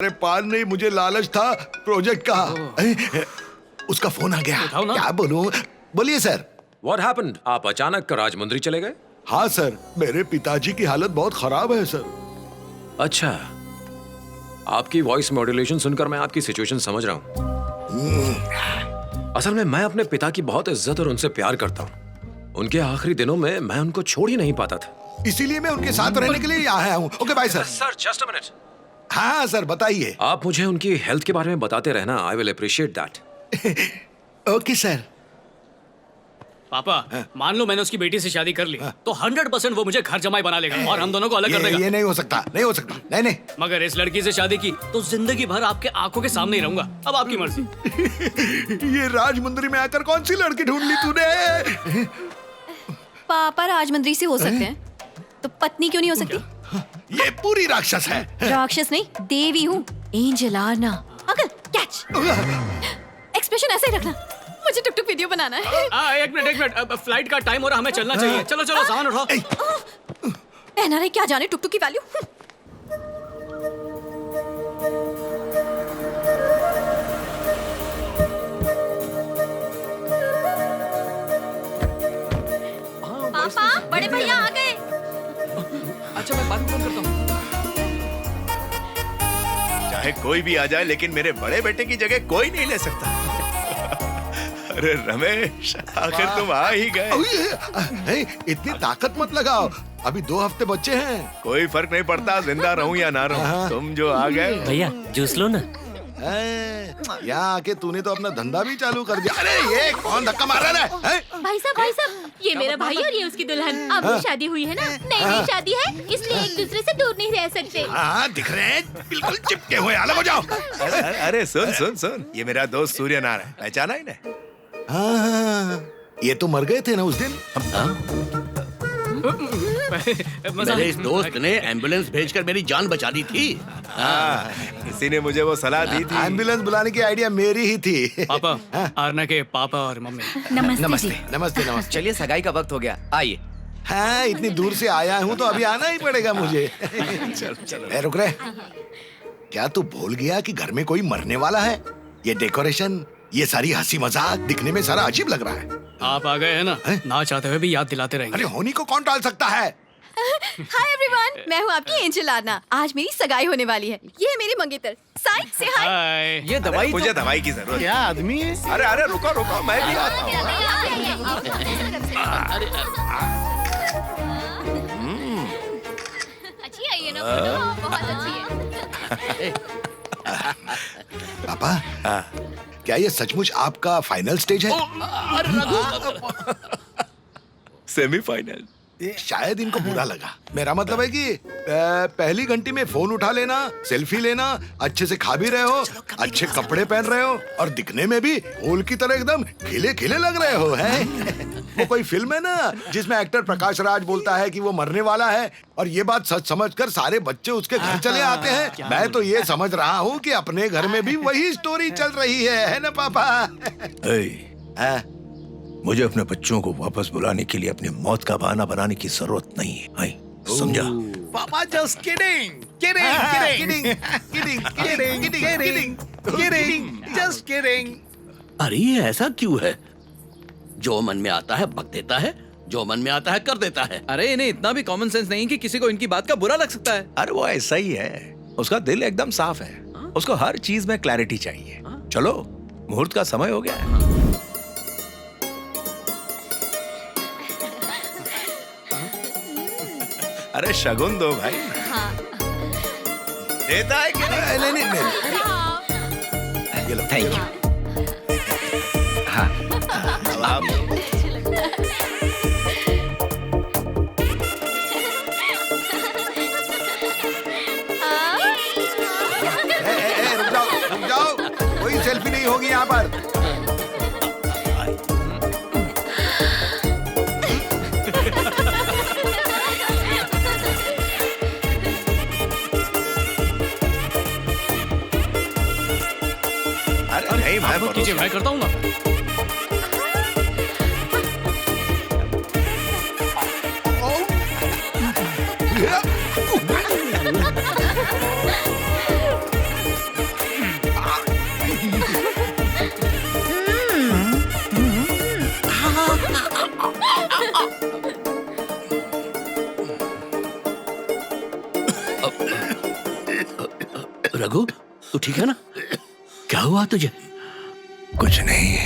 अरे पाल नहीं, मुझे लालच था प्रोजेक्ट का। उसका फोन आ गया। क्या बोलूं? बोलिए सर। What happened? आप अचानक राजमुंद्री चले गए? हाँ सर, मेरे पिताजी की हालत बहुत खराब है सर। अच्छा, आपकी वॉइस मॉड्यूलेशन सुनकर मैं आपकी सिचुएशन समझ रहा हूँ। असल में मैं अपने पिता की बहुत इज्जत और उनसे प्यार करता हूँ। उनके आखिरी दिनों में मैं उनको छोड़ ही नहीं पाता था, इसीलिए मैं उनके साथ रहने के लिए यहाँ आया हूँ। Okay bye sir. Sir just a minute. हाँ सर बताइए। आप मुझे उनकी हेल्थ के बारे में बताते रहना। I will appreciate that. Okay sir. पापा, मान लो मैंने उसकी बेटी से शादी कर ली तो 100% वो मुझे घर जमाई बना लेगा और हम दोनों को अलग कर देगा। ये नहीं हो सकता, नहीं हो सकता। नहीं नहीं। मगर इस लड़की से शादी की तो जिंदगी भर आपके आंखों के सामने ही रहूंगा। अब आपकी मर्जी। ये राजमुंदरी में आकर कौन सी लड़की ढूंढ ली तूने? पापा राजमंद्री से हो सकते हैं तो पत्नी क्यों नहीं हो सकती? ये पूरी राक्षस है। राक्षस नहीं, देवी हूँ। एंजल आना। Uncle catch. एक्सप्रेशन ऐसे ही रखना। मुझे टुक टुक वीडियो बनाना है। एक मिनट, फ्लाइट का टाइम हो रहा, हमें चलना चाहिए। चलो चलो सामान उठाओ। एनआरआई क्या जाने टुक टुक की वैल्यू। पापा, बड़े भैया आ गए। अच्छा मैं बाद में फोन करता हूँ। चाहे कोई भी आ जाए लेकिन मेरे बड़े बेटे की जगह कोई नहीं ले सकता। अरे रमेश, आखिर तुम आ ही गए। इतनी ताकत मत लगाओ, अभी 2 हफ्ते बच्चे हैं। कोई फर्क नहीं पड़ता जिंदा रहूं या ना रहूं, तुम जो आ गए। भैया जूस लो ना। यहाँ आके तूने तो अपना धंधा भी चालू कर दिया। अरे ये कौन धक्का मार रहा है? भाई साहब, ये मेरा भाई और ये उसकी दुल्हन। अभी शादी हुई है ना, नई शादी है, इसलिए एक दूसरे से दूर नहीं रह सकते। हाँ दिख रहे हैं, बिल्कुल चिपके हुए। अलग हो जाओ। अरे सुन सुन सुन, ये मेरा दोस्त सूर्य नारायण, पहचाना ही नहीं? हाँ, ये तो मर गए थे ना उस दिन। मेरे इस दोस्त ने एम्बुलेंस भेजकर मेरी जान बचा दी थी। किसी ने मुझे वो सलाह दी थी। एम्बुलेंस बुलाने की आइडिया मेरी ही थी। पापा, आरना के पापा और मम्मी। नमस्ते। नमस्ते नमस्ते। चलिए सगाई का वक्त हो गया, आइए। हाँ, इतनी दूर से आया हूँ तो अभी आना ही पड़ेगा मुझे। चलो चलो। रुक रहे। क्या तू भूल गया कि घर में कोई मरने वाला है? ये डेकोरेशन, ये सारी हंसी मजाक दिखने में सारा अजीब लग रहा है। आप आ गए हैं ना चाहते हुए भी याद दिलाते रहेंगे। अरे होनी को कौन टाल सकता है? हाय एवरीवन, मैं हूँ आपकी एंजल आना। आज मेरी सगाई होने वाली है। ये है मेरी मंगेतर। साई से हाय। हाय। ये दवाई मुझे दवाई की जरूरत। क्या आदमी है? अरे अरे रुको रुको, मैं भी आता हूँ। अच्छी है ये ना, बहुत अच्छी है। पापा, क्या ये सचमुच आपका फाइनल स्टेज है? सेमीफाइनल। शायद इनको बुरा लगा। मेरा मतलब है कि पहली घंटी में फोन उठा लेना, सेल्फी लेना, अच्छे से खा भी रहे हो, अच्छे कपड़े पहन रहे हो और दिखने में भी फूल की तरह एकदम खिले खिले लग रहे हो, हैं? वो कोई फिल्म है ना जिसमें एक्टर प्रकाश राज बोलता है कि वो मरने वाला है और ये बात सच समझकर सारे बच्चे उसके घर चले आते हैं। मैं तो ये समझ रहा हूँ कि अपने घर में भी वही स्टोरी चल रही है ना पापा? हाँ? मुझे अपने बच्चों को वापस बुलाने के लिए अपनी मौत का बहाना बनाने की जरूरत नहीं है। आई, समझा? पापा जस्ट किडिंग, जस्ट किडिंग। अरे ये ऐसा क्यों है? जो मन में आता है बक देता है, जो मन में आता है कर देता है। अरे इन्हें इतना भी कॉमन सेंस नहीं कि किसी को इनकी बात का बुरा लग सकता है। अरे वो ऐसा ही है, उसका दिल एकदम साफ है, उसको हर चीज में क्लैरिटी चाहिए। चलो मुहूर्त का समय हो गया है। अरे शगुन दो भाई। देता है कि नहीं? नहीं। ये लो। Thank you. हाँ, आप रुक जाओ, कोई सेल्फी नहीं होगी यहाँ पर। अरे नहीं, मैं कीजिए, मैं करता हूँ ना। रघु, तू ठीक है ना? क्या हुआ तुझे? कुछ नहीं।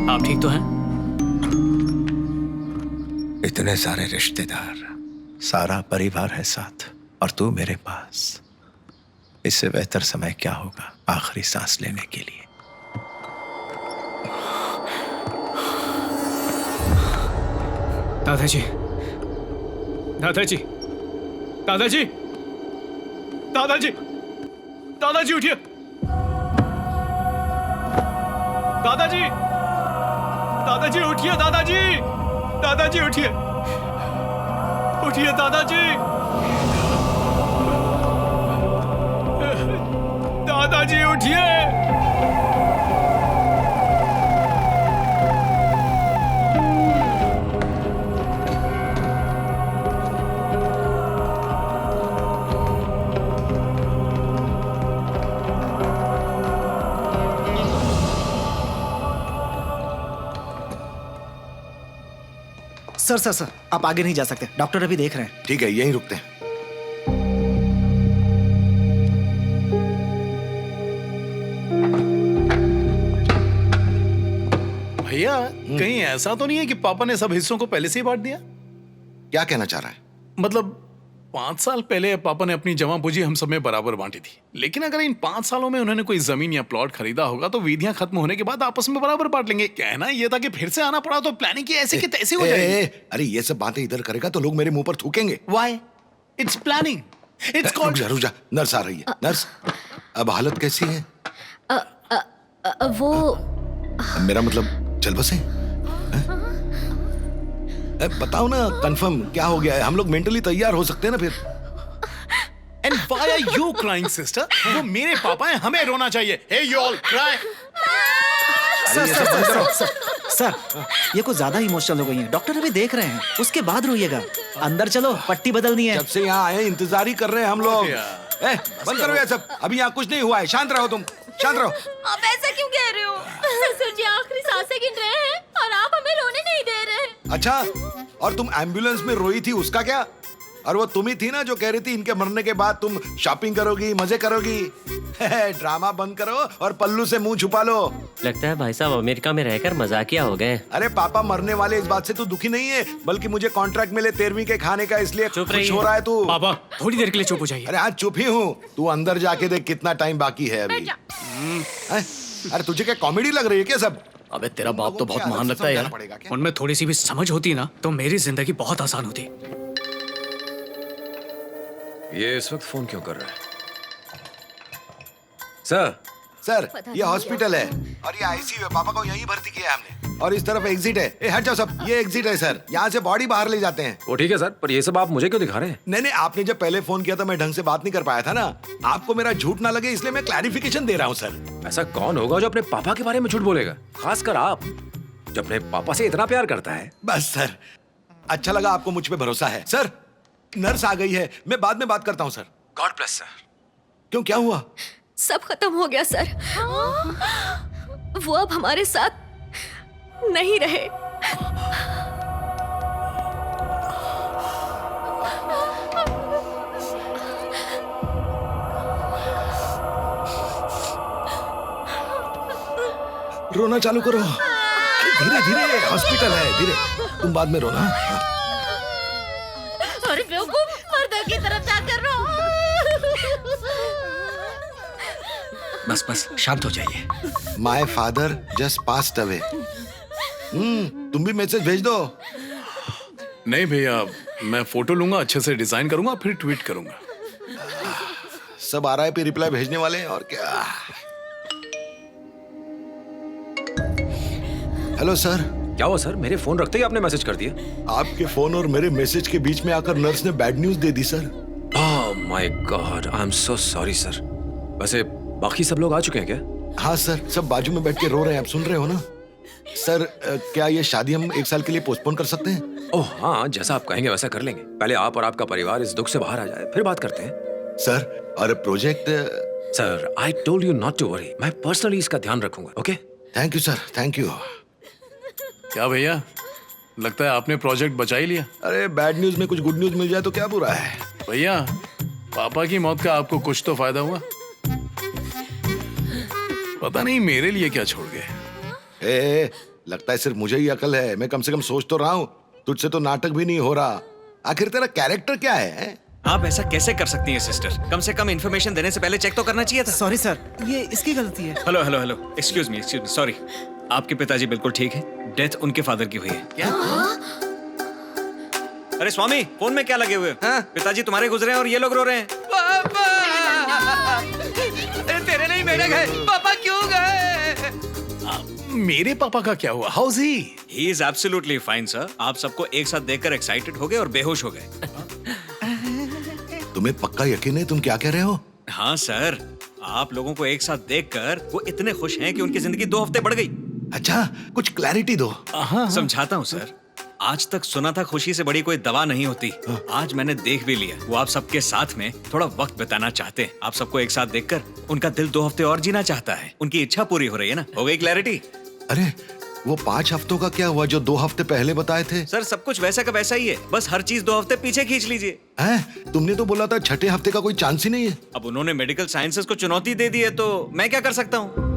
आप ठीक तो हैं? इतने सारे रिश्तेदार, सारा परिवार है साथ, और तू मेरे पास। इससे बेहतर समय क्या होगा आखिरी सांस लेने के लिए। दादाजी, दादाजी, दादाजी, दादाजी, दादाजी उठिए। दादाजी, दादाजी उठिए। दादाजी, दादाजी उठिए। उठिए दादाजी। दादाजी उठिए। सर आप आगे नहीं जा सकते, डॉक्टर अभी देख रहे हैं। ठीक है, यहीं रुकते हैं। भैया, कहीं ऐसा तो नहीं है कि पापा ने सब हिस्सों को पहले से ही बांट दिया? क्या कहना चाह रहा है? मतलब 5 साल पहले पापा ने अपनी जमा पूंजी हम सब में बराबर बांटी थी, लेकिन अगर इन 5 सालों में उन्होंने कोई जमीन या प्लॉट खरीदा होगा तो विधियां खत्म होने के बाद आपस में बराबर बांट लेंगे। कहना ये था कि फिर से आना पड़ा तो प्लानिंग की ऐसे की तैसे हो जाएगी। अरे ये सब बातें इधर करेगा तो लोग मेरे मुंह पर थूकेंगे। Why? It's planning, it's called. रुक जा, नर्स आ रही है। नर्स, अब हालत कैसी है? वो मेरा मतलब चल बसे। बताओ ना, कंफर्म क्या हो गया है? हम लोग मेंटली तैयार हो सकते हैं ना फिर। And why are you crying sister? वो मेरे पापा हैं, हमें रोना चाहिए। Hey you all cry. Sir ये कुछ ज्यादा इमोशनल हो गई हैं। डॉक्टर अभी देख रहे हैं, उसके बाद रोइएगा। अंदर चलो, पट्टी बदलनी है। जब से यहाँ आए इंतजार ही कर रहे हैं हम लोग। बंद करो ये सब, अभी यहाँ कुछ नहीं हुआ है। शांत रहो तुम, शांत रहो। आप ऐसा क्यों कह रहे हो? ससुर जी आखिरी सांसें गिन रहे हैं और आप हमें रोने नहीं दे रहे। अच्छा, और तुम एम्बुलेंस में रोई थी, उसका क्या? और वो तुम ही थी ना जो कह रही थी इनके मरने के बाद तुम शॉपिंग करोगी, मजे करोगी। ड्रामा बंद करो और पल्लू से मुंह छुपा लो। लगता है भाई साहब अमेरिका में रहकर मजाकिया हो गए। अरे पापा मरने वाले इस बात से तू दुखी नहीं है, बल्कि मुझे कॉन्ट्रैक्ट मिले 13वीं के खाने का, इसलिए खुश हो रहा है तू। पापा थोड़ी देर के लिए चुप हो जाइए। अरे आज चुप ही हूँ, तू अंदर जाके देख कितना टाइम बाकी है अभी। अरे तुझे क्या कॉमेडी लग रही है क्या सब? अबे तेरा बाप तो बहुत महान लगता है यार। उनमें थोड़ी सी भी समझ होती ना तो मेरी जिंदगी बहुत आसान होती। ये इस वक्त फोन क्यों कर रहा है? सर, ये हॉस्पिटल है और ये आईसीयू है। पापा को यहीं भर्ती किया है हमने। और इस तरफ एग्जिट है। हट जाओ सब, ये एग्जिट है सर। यहाँ से बॉडी बाहर ले जाते हैं। वो ठीक है सर, पर ये सब आप मुझे क्यों दिखा रहे हैं? नहीं, आपने जब पहले फोन किया था मैं ढंग से बात नहीं कर पाया था ना। आपको मेरा झूठ ना लगे इसलिए मैं क्लैरिफिकेशन दे रहा हूँ सर। ऐसा कौन होगा जो अपने पापा के बारे में झूठ बोलेगा, खासकर आप जो अपने पापा से इतना प्यार करता है। बस सर, अच्छा लगा आपको मुझ पे भरोसा है। सर, नर्स आ गई है, मैं बाद में बात करता हूँ सर। God bless sir. क्यों, क्या हुआ? सब खत्म हो गया सर। वो अब हमारे साथ नहीं रहे। रोना चालू करो, धीरे धीरे, हॉस्पिटल है, धीरे। तुम बाद में रोना। अरे बेवकूफ, मर्दों की तरफ जाकर रो। बस शांत हो जाइए। My father just passed away. तुम भी मैसेज भेज दो। नहीं भैया, मैं फोटो लूंगा, अच्छे से डिजाइन करूंगा, फिर ट्वीट करूंगा। सब आ रहा है, फिर रिप्लाई भेजने वाले हैं और क्या। Hello sir. क्या हुआ सर? मेरे फोन रखते ही आपने मैसेज कर दिया। आपके फोन और मेरे मैसेज के बीच में आकर नर्स ने bad news they the sir. Oh my God, I am so sorry sir. वैसे बाकी सब लोग आ चुके हैं क्या? हाँ सर, सब बाजू में बैठ के रो रहे हैं, आप सुन रहे हो ना? सर क्या ये शादी हम 1 साल के लिए पोस्टपोन कर सकते हैं? ओह हाँ, जैसा आप कहेंगे वैसा कर लेंगे। पहले आप और आपका परिवार इस दुख से बाहर आ जाए, फिर बात करते हैं। सर और project? Sir I told you not to worry, मैं पर्सनली इसका ध्यान रखूंगा। Okay, thank you sir, thank you. क्या भैया, लगता है आपने प्रोजेक्ट बचा ही लिया। अरे बैड न्यूज में कुछ गुड न्यूज मिल जाए तो क्या बुरा है। भैया, पापा की मौत का आपको कुछ तो फायदा हुआ। पता नहीं मेरे लिए क्या छोड़ गए। लगता है सिर्फ मुझे ही अकल है। मैं कम से कम सोच तो रहा हूँ, तुझसे तो नाटक भी नहीं हो रहा। आखिर तेरा कैरेक्टर क्या है? आप ऐसा कैसे कर सकती हैं सिस्टर? कम से कम इन्फॉर्मेशन देने से पहले चेक तो करना चाहिए था। सॉरी सर, ये इसकी गलती है। Hello hello hello, excuse me, sorry. आपके पिताजी बिल्कुल ठीक है, डेथ उनके फादर की हुई है। क्या? अरे स्वामी, फोन में क्या लगे हुए? हाँ? पिताजी तुम्हारे गुजरे हैं और ये लोग रो रहे हैं। पापा! तेरे नहीं मेरे गए, पापा क्यों गए? मेरे पापा का क्या हुआ? How is he? He is absolutely fine sir. आप सबको एक साथ देखकर एक्साइटेड हो गए और बेहोश हो गए। तुम्हें पक्का यकीन है तुम क्या कह रहे हो? हाँ सर, आप लोगों को एक साथ देखकर वो इतने खुश हैं कि उनकी जिंदगी 2 हफ्ते बढ़ गई। अच्छा, कुछ क्लैरिटी दो। समझाता हूँ सर। आज तक सुना था खुशी से बड़ी कोई दवा नहीं होती। आज मैंने देख भी लिया। वो आप सबके साथ में थोड़ा वक्त बिताना चाहते हैं। आप सबको एक साथ देखकर उनका दिल 2 हफ्ते और जीना चाहता है। उनकी इच्छा पूरी हो रही है ना। हो गई क्लैरिटी? अरे वो 5 हफ्तों का क्या हुआ जो 2 हफ्ते पहले बताए थे? सर सब कुछ वैसा का वैसा ही है, बस हर चीज 2 हफ्ते पीछे खींच लीजिए। हैं? तुमने तो बोला था 6ठे हफ्ते का कोई चांस ही नहीं है। अब उन्होंने मेडिकल साइंसेस को चुनौती दे दी है तो मैं क्या कर सकता हूँ?